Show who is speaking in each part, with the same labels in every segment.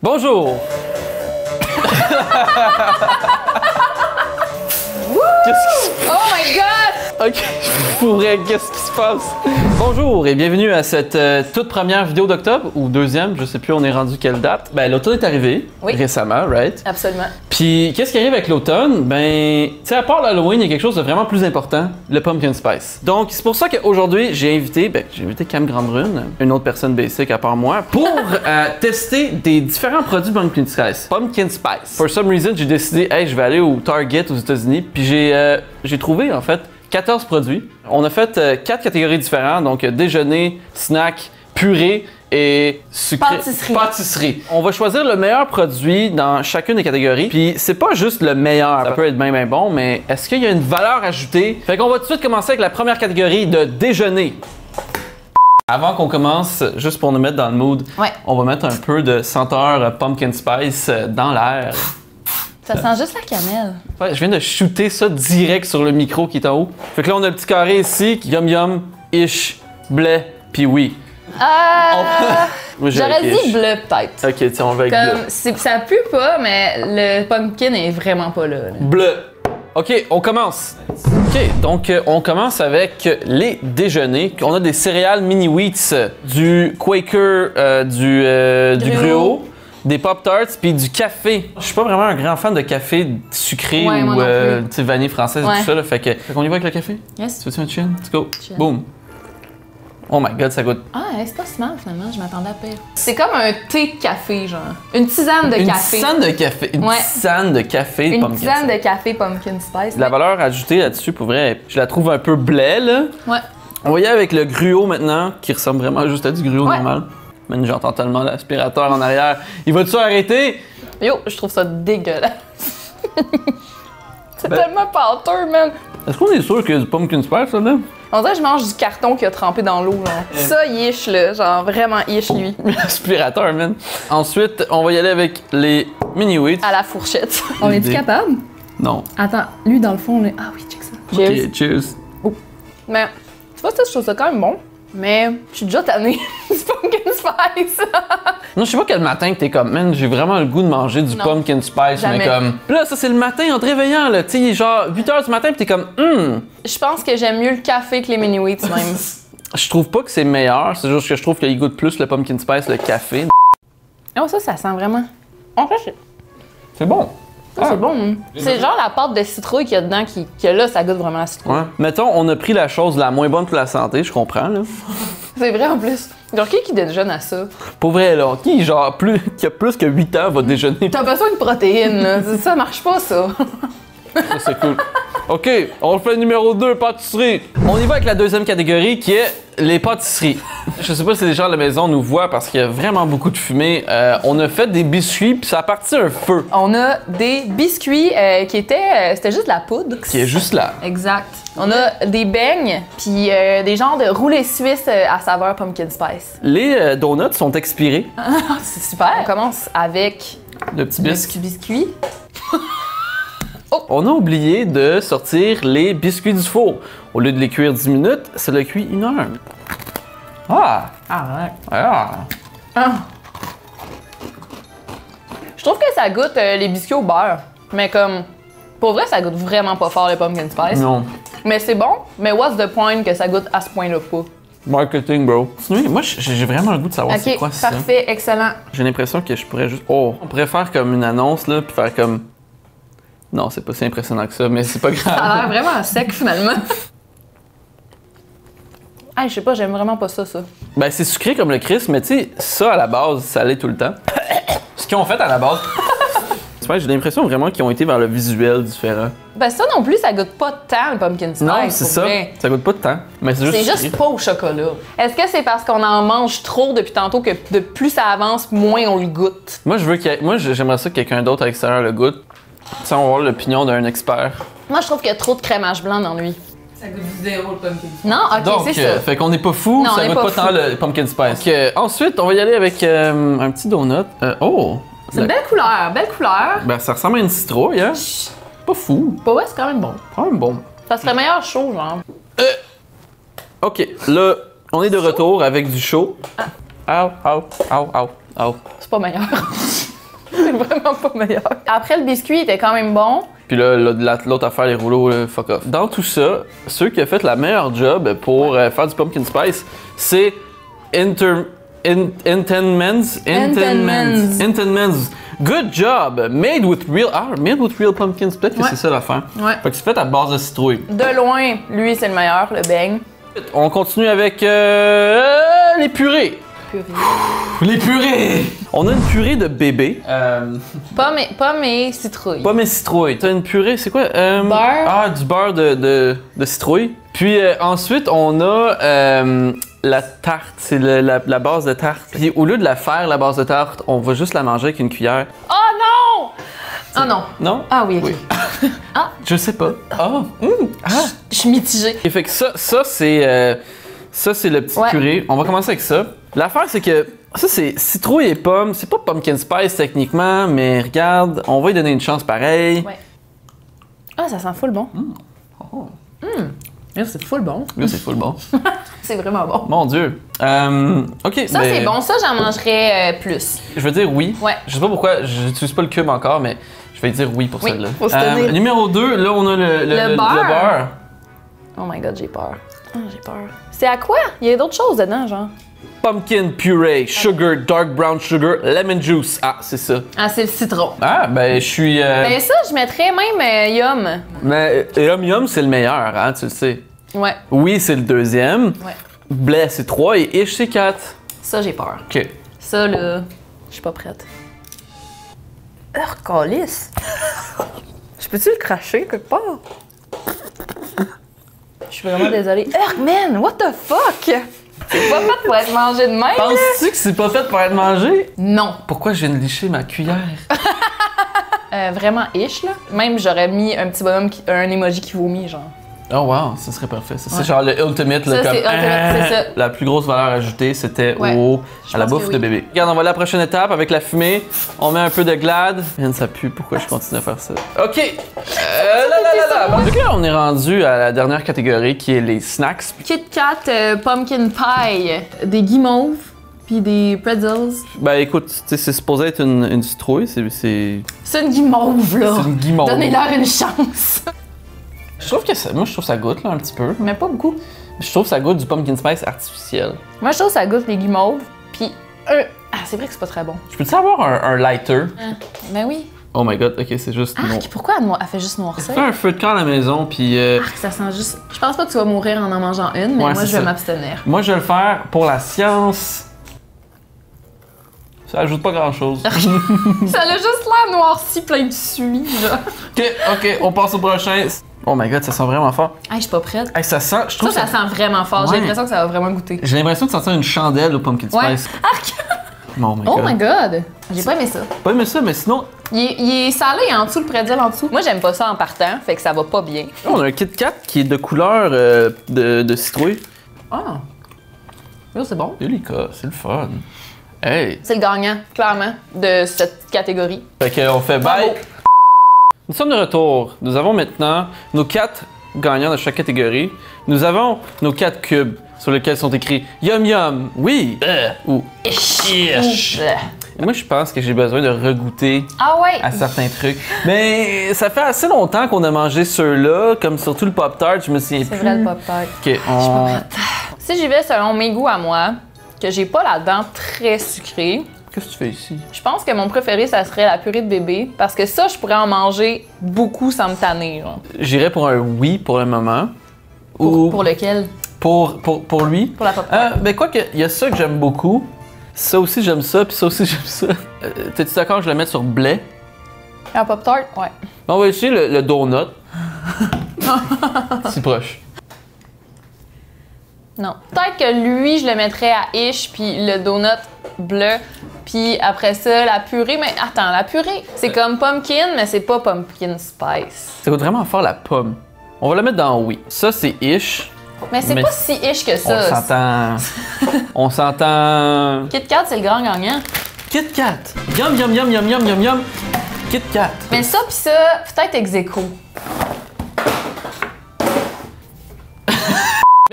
Speaker 1: Bonjour! Qu'est-ce qui se
Speaker 2: Oh my god!
Speaker 1: Ok, je pourrais, qu'est-ce qui se passe? Bonjour et bienvenue à cette toute première vidéo d'octobre, ou deuxième, je sais plus, on est rendu quelle date. Ben, l'automne est arrivé récemment, right?
Speaker 2: Absolument.
Speaker 1: Puis, qu'est-ce qui arrive avec l'automne? Ben, tu sais, à part l'Halloween, il y a quelque chose de vraiment plus important, le pumpkin spice. Donc, c'est pour ça qu'aujourd'hui, j'ai invité Cam Grandbrune, une autre personne basic à part moi, pour tester des différents produits pumpkin spice. Pumpkin spice. For some reason, j'ai décidé, hey, je vais aller au Target aux États-Unis, puis j'ai trouvé, en fait, 14 produits. On a fait 4 catégories différentes, donc déjeuner, snack, purée et sucré. Pâtisserie. On va choisir le meilleur produit dans chacune des catégories. Puis c'est pas juste le meilleur, ça peut être bien bon, mais est-ce qu'il y a une valeur ajoutée? Fait qu'on va tout de suite commencer avec la première catégorie de déjeuner. Avant qu'on commence, juste pour nous mettre dans le mood, on va mettre un peu de senteur pumpkin spice dans l'air.
Speaker 2: Ça sent juste la cannelle.
Speaker 1: Ouais, je viens de shooter ça direct sur le micro qui est en haut. Fait que là, on a le petit carré ici, yum yum, ish, blé, puis oui.
Speaker 2: J'aurais dit bleu peut-être.
Speaker 1: Ok, tiens, on va avec bleu.
Speaker 2: Ça pue pas, mais le pumpkin est vraiment pas là.
Speaker 1: Bleu. Ok, on commence. Ok, donc on commence avec les déjeuners. On a des céréales mini wheats, du Quaker, du gruau. Des Pop-Tarts puis du café. Je suis pas vraiment un grand fan de café sucré ou vanille française et tout ça. Là, fait qu'on y va avec le café?
Speaker 2: Yes.
Speaker 1: Tu veux-tu un chin? Let's go. Boom. Oh my god, ça goûte.
Speaker 2: Ah, c'est pas si mal finalement, je m'attendais à pire. C'est comme un thé de café, genre. Une tisane de café.
Speaker 1: Une tisane de café. Une tisane de café
Speaker 2: Une
Speaker 1: pumpkin
Speaker 2: tisane de café pumpkin spice.
Speaker 1: La valeur ajoutée là-dessus, pour vrai, je la trouve un peu blé, là.
Speaker 2: Ouais.
Speaker 1: On va y aller avec le gruau maintenant, qui ressemble vraiment juste à du gruau normal. Man, j'entends tellement l'aspirateur en arrière. Il va-tu arrêter?
Speaker 2: Yo, je trouve ça dégueulasse. C'est tellement pâteux, man.
Speaker 1: Est-ce qu'on est sûr qu'il y a du pumpkin spice, là?
Speaker 2: On dirait que je mange du carton qui a trempé dans l'eau, genre. Ça, ish, là. Genre, vraiment ish, lui.
Speaker 1: L'aspirateur, man. Ensuite, on va y aller avec les mini wheats.
Speaker 2: À la fourchette.
Speaker 3: On est-tu capable?
Speaker 1: Non.
Speaker 3: Attends, lui, dans le fond, là... Ah oui, check ça.
Speaker 2: Cheers.
Speaker 1: Ok, cheers.
Speaker 2: Oh. Mais, tu vois, je trouve ça quand même bon. Mais je suis déjà tannée du pumpkin spice.
Speaker 1: Non, je sais pas quel matin que t'es comme, man, j'ai vraiment le goût de manger du pumpkin spice,
Speaker 2: jamais.
Speaker 1: mais comme. Puis là, ça c'est le matin en te réveillant, là, tu sais, genre 8h du matin, pis t'es comme,
Speaker 2: Je pense que j'aime mieux le café que les mini wheats même.
Speaker 1: Je trouve pas que c'est meilleur, c'est juste que je trouve qu'il goûte plus le pumpkin spice, le café.
Speaker 2: Oh, ça sent vraiment. En fait,
Speaker 1: C'est bon.
Speaker 2: c'est bon. Hein. C'est genre la pâte de citrouille qu'il y a dedans que là, ça goûte vraiment la citrouille.
Speaker 1: Ouais. Mettons, on a pris la chose la moins bonne pour la santé, je comprends, là.
Speaker 2: C'est vrai en plus. Genre, qui déjeune à ça?
Speaker 1: Pour vrai, là, qui, genre, qui a plus que 8 ans va déjeuner?
Speaker 2: T'as besoin de protéines, là. Ça marche pas, ça.
Speaker 1: Ça, c'est cool. OK, on fait numéro 2, pâtisserie. On y va avec la deuxième catégorie qui est les pâtisseries. Je sais pas si les gens à la maison nous voient parce qu'il y a vraiment beaucoup de fumée. On a fait des biscuits puis ça a parti un feu.
Speaker 2: On a des biscuits qui étaient... c'était juste de la poudre.
Speaker 1: Qui est juste là.
Speaker 2: Exact. On a des beignes puis des genres de roulés suisses à saveur pumpkin spice.
Speaker 1: Les donuts sont expirés.
Speaker 2: C'est super. On commence avec
Speaker 1: Le petit biscuit.
Speaker 2: le biscuit.
Speaker 1: On a oublié de sortir les biscuits du four. Au lieu de les cuire 10 minutes, c'est le cuit 1 heure. Ah!
Speaker 2: Je trouve que ça goûte les biscuits au beurre. Mais comme, pour vrai, ça goûte vraiment pas fort le pumpkin spice.
Speaker 1: Non.
Speaker 2: Mais c'est bon, mais what's the point que ça goûte à ce point-là pas?
Speaker 1: Marketing, bro. Moi, j'ai vraiment le goût de savoir c'est quoi ça.
Speaker 2: Parfait, excellent.
Speaker 1: J'ai l'impression que je pourrais juste... Oh! On pourrait faire comme une annonce, là, puis faire comme... Non, c'est pas si impressionnant que ça, mais c'est pas grave.
Speaker 2: Ça a l'air vraiment sec, finalement. Ah, je sais pas, j'aime vraiment pas ça.
Speaker 1: Ben, c'est sucré comme le Christ, mais tu sais, ça, à la base, ça l'est tout le temps. Ce qu'ils ont fait à la base... J'ai l'impression vraiment qu'ils ont été vers le visuel différent.
Speaker 2: Ben ça non plus, ça goûte pas tant le pumpkin spice.
Speaker 1: Non, c'est ça.
Speaker 2: Vrai.
Speaker 1: Ça goûte pas de temps. Mais c'est
Speaker 2: juste pas au chocolat. Est-ce que c'est parce qu'on en mange trop depuis tantôt que de plus ça avance, moins on le goûte?
Speaker 1: Moi, j'aimerais ça que quelqu'un d'autre à l'extérieur le goûte. Ça, on va voir l'opinion d'un expert.
Speaker 2: Moi, je trouve qu'il y a trop de crémage blanc dans lui.
Speaker 3: Ça goûte zéro le pumpkin spice.
Speaker 2: Non, ok,
Speaker 1: Donc,
Speaker 2: c'est ça.
Speaker 1: fait qu'on n'est pas fou,
Speaker 2: Non,
Speaker 1: ça goûte pas tant le pumpkin spice. Ensuite, on va y aller avec un petit donut.
Speaker 2: C'est une belle couleur, belle couleur.
Speaker 1: Ben, ça ressemble à une citrouille, hein? Pas fou.
Speaker 2: Pas ouais, c'est quand même bon.
Speaker 1: Quand même bon.
Speaker 2: Ça serait meilleur chaud, genre.
Speaker 1: OK, là, on est de retour avec du chaud. Au.
Speaker 2: C'est pas meilleur. C'est vraiment pas meilleur. Après, le biscuit était quand même bon.
Speaker 1: Puis là, l'autre affaire, les rouleaux, là, fuck off. Dans tout ça, ceux qui ont fait la meilleure job pour faire du pumpkin spice, c'est Entenmann's. Good job! Made with real pumpkins. Peut-être que c'est ça l'affaire.
Speaker 2: Ouais.
Speaker 1: Fait que c'est fait à base de citrouille.
Speaker 2: De loin, lui, c'est le meilleur, le beigne.
Speaker 1: On continue avec les purées. Les purées! On a une purée de bébé.
Speaker 2: Pomme et citrouille.
Speaker 1: Pomme et citrouille. T'as une purée, c'est quoi?
Speaker 2: Beurre.
Speaker 1: Ah, du beurre de citrouille. Puis ensuite, on a la tarte. C'est la base de tarte. Puis au lieu de la faire, la base de tarte, on va juste la manger avec une cuillère.
Speaker 2: Oh non! Ah non.
Speaker 1: Non?
Speaker 2: Ah oui, ok.
Speaker 1: Oui.
Speaker 2: Ah.
Speaker 1: Je sais pas. Ah!
Speaker 2: Je suis mitigée.
Speaker 1: Et fait que ça c'est le petit purée. On va commencer avec ça. L'affaire, c'est que ça, c'est citrouille et pomme. C'est pas pumpkin spice techniquement, mais regarde, on va lui donner une chance pareil.
Speaker 2: Ouais. Ah, ça sent full bon. C'est full bon.
Speaker 1: Là, c'est full bon.
Speaker 2: C'est vraiment bon.
Speaker 1: Mon Dieu. OK.
Speaker 2: Ça, c'est bon. Ça, j'en mangerais plus.
Speaker 1: Je veux dire oui.
Speaker 2: Ouais.
Speaker 1: Je sais pas pourquoi, j'utilise pas le cube encore, mais je vais dire oui pour
Speaker 2: Oui,
Speaker 1: celle-là.
Speaker 2: faut se tenir.
Speaker 1: Numéro 2, là, on a le beurre.
Speaker 2: Oh my god, j'ai peur. Oh, j'ai peur. C'est à quoi? Il y a d'autres choses dedans, genre.
Speaker 1: Pumpkin puree, sugar, dark brown sugar, lemon juice. Ah, c'est ça.
Speaker 2: Ah, c'est le citron.
Speaker 1: Ah, ben, je suis.
Speaker 2: Ben, ça, je mettrais même yum.
Speaker 1: Mais Yum Yum, c'est le meilleur, hein, tu le sais.
Speaker 2: Ouais.
Speaker 1: Oui, c'est le deuxième.
Speaker 2: Ouais.
Speaker 1: Blé, c'est 3 et Ish, c'est 4.
Speaker 2: Ça, j'ai peur.
Speaker 1: OK.
Speaker 2: Ça, là, je suis pas prête. Calice! Je peux-tu le cracher quelque part? Je suis vraiment désolée. Man, what the fuck? C'est pas fait pour être mangé de même, là?
Speaker 1: Penses-tu que c'est pas fait pour être mangé?
Speaker 2: Non.
Speaker 1: Pourquoi je viens de licher ma cuillère?
Speaker 2: Vraiment ish, là. Même, j'aurais mis un petit bonhomme, un emoji qui vomit, genre.
Speaker 1: Oh wow, ça serait parfait. Ça, c'est genre le ultimate, là,
Speaker 2: Ça,
Speaker 1: comme
Speaker 2: c'est ultimate, c'est ça.
Speaker 1: la plus grosse valeur ajoutée, c'était
Speaker 2: Ouais.
Speaker 1: à la
Speaker 2: pense
Speaker 1: bouffe
Speaker 2: que
Speaker 1: de
Speaker 2: oui.
Speaker 1: bébé. Regarde, on va à la prochaine étape avec la fumée. On met un peu de glade. Man, ça pue. Pourquoi je continue à faire ça? OK. Donc là, on est rendu à la dernière catégorie qui est les snacks.
Speaker 2: Kit Kat pumpkin pie, des guimauves, puis des pretzels.
Speaker 1: Ben écoute, tu sais, c'est supposé être une citrouille. C'est
Speaker 2: C'est une guimauve, là.
Speaker 1: une guimauve.
Speaker 2: Donnez-leur une chance.
Speaker 1: Je trouve que ça, moi, je trouve ça goûte là un petit peu.
Speaker 2: Mais pas beaucoup.
Speaker 1: Je trouve que ça goûte du pumpkin spice artificiel.
Speaker 2: Moi, je trouve que ça goûte les guimauves, puis ah, c'est vrai que c'est pas très bon.
Speaker 1: Je peux-tu avoir un lighter?
Speaker 2: Ben oui.
Speaker 1: Oh my god, ok, c'est juste non.
Speaker 2: Pourquoi elle fait juste noircir?
Speaker 1: Fais un feu de camp à la maison, puis
Speaker 2: Ça sent juste... Je pense pas que tu vas mourir en mangeant une, mais
Speaker 1: Ouais,
Speaker 2: moi,
Speaker 1: c'est
Speaker 2: je vais
Speaker 1: ça.
Speaker 2: m'abstenir.
Speaker 1: moi je vais le faire pour la science. Ça ajoute pas grand chose.
Speaker 2: Ça a juste l'air noirci, plein de suie, là.
Speaker 1: ok, on passe au prochain. Oh my god, ça sent vraiment fort.
Speaker 2: Hey, je suis pas prête.
Speaker 1: Hey, ça sent, je trouve
Speaker 2: Ça sent vraiment fort.
Speaker 1: Ouais.
Speaker 2: J'ai l'impression que ça va vraiment goûter.
Speaker 1: J'ai l'impression de sentir une chandelle au pumpkin
Speaker 2: Ouais.
Speaker 1: spice. Oh my
Speaker 2: Oh
Speaker 1: god.
Speaker 2: my god! J'ai pas aimé ça.
Speaker 1: Pas aimé ça, mais sinon,
Speaker 2: Il est salé en dessous, le pretzel en dessous. Moi, j'aime pas ça en partant, fait que ça va pas bien.
Speaker 1: on a un Kit Kat qui est de couleur de citrouille.
Speaker 2: Ah! Là, c'est bon.
Speaker 1: Délicat, c'est le fun. Hey!
Speaker 2: C'est le gagnant, clairement, de cette catégorie.
Speaker 1: Fait qu'on fait bye. Nous sommes de retour. Nous avons maintenant nos 4 gagnants de chaque catégorie. Nous avons nos 4 cubes sur lesquels sont écrits Yum Yum, oui, ou Ish. Moi, je pense que j'ai besoin de regoûter
Speaker 2: Ah ouais!
Speaker 1: à certains trucs. Mais ça fait assez longtemps qu'on a mangé ceux-là, comme surtout le Pop-Tart, je me souviens
Speaker 2: C'est
Speaker 1: plus.
Speaker 2: vrai le Pop-Tart.
Speaker 1: Ok, on...
Speaker 2: Si j'y vais selon mes goûts à moi, que j'ai pas la dent très sucrée,
Speaker 1: Qu'est-ce que tu fais ici?
Speaker 2: je pense que mon préféré, ça serait la purée de bébé. Parce que ça, je pourrais en manger beaucoup sans me tanner. Genre.
Speaker 1: J'irais pour un oui pour le moment.
Speaker 2: Pour lequel?
Speaker 1: Pour lui?
Speaker 2: Pour la Pop-Tart.
Speaker 1: Ben quoi que, il y a ça que j'aime beaucoup. Ça aussi j'aime ça, puis ça aussi j'aime ça. T'es-tu d'accord que je le mette sur blé?
Speaker 2: Un Pop-Tart? Ouais.
Speaker 1: On va essayer le donut. C'est proche.
Speaker 2: Non. Peut-être que lui, je le mettrais à Ish, puis le donut bleu, puis après ça, la purée. Mais attends, la purée, c'est comme pumpkin, mais c'est pas pumpkin spice.
Speaker 1: Ça goûte vraiment fort la pomme. On va le mettre dans oui. Ça c'est ish.
Speaker 2: Mais c'est
Speaker 1: Mais
Speaker 2: pas si Ish que
Speaker 1: On
Speaker 2: ça.
Speaker 1: s'entend. On s'entend.
Speaker 2: Kit Kat, c'est le grand gagnant.
Speaker 1: Kit Kat. Yum yum yum yum yum yum yum. Kit Kat.
Speaker 2: Mais ça, puis ça, peut-être ex aequo.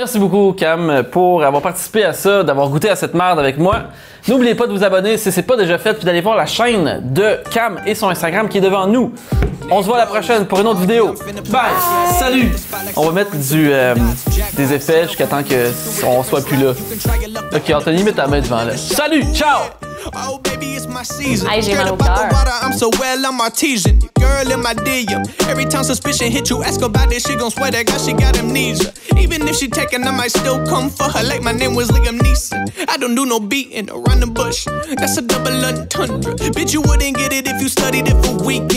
Speaker 1: Merci beaucoup, Cam, pour avoir participé à ça, d'avoir goûté à cette merde avec moi. N'oubliez pas de vous abonner si c'est pas déjà fait, puis d'aller voir la chaîne de Cam et son Instagram qui est devant nous. On se voit la prochaine pour une autre vidéo. Bye! Salut! On va mettre des effets jusqu'à temps qu'on soit plus là. Ok, Anthony, mets ta main devant là. Salut! Ciao!
Speaker 4: Oh baby, it's my season.
Speaker 2: Ay, j'ai
Speaker 4: Girl,
Speaker 2: mal au
Speaker 4: about the
Speaker 2: cœur.
Speaker 4: water, I'm so well, I'm artesian. Girl in my DM. Every time suspicion hit you, ask about it, she gon' swear that God, she got amnesia. Even if she taken, I might still come for her like my name was Liam Neeson. I don't do no beating around the bush. That's a double entendre. Bitch, you wouldn't get it if you studied it for weekend.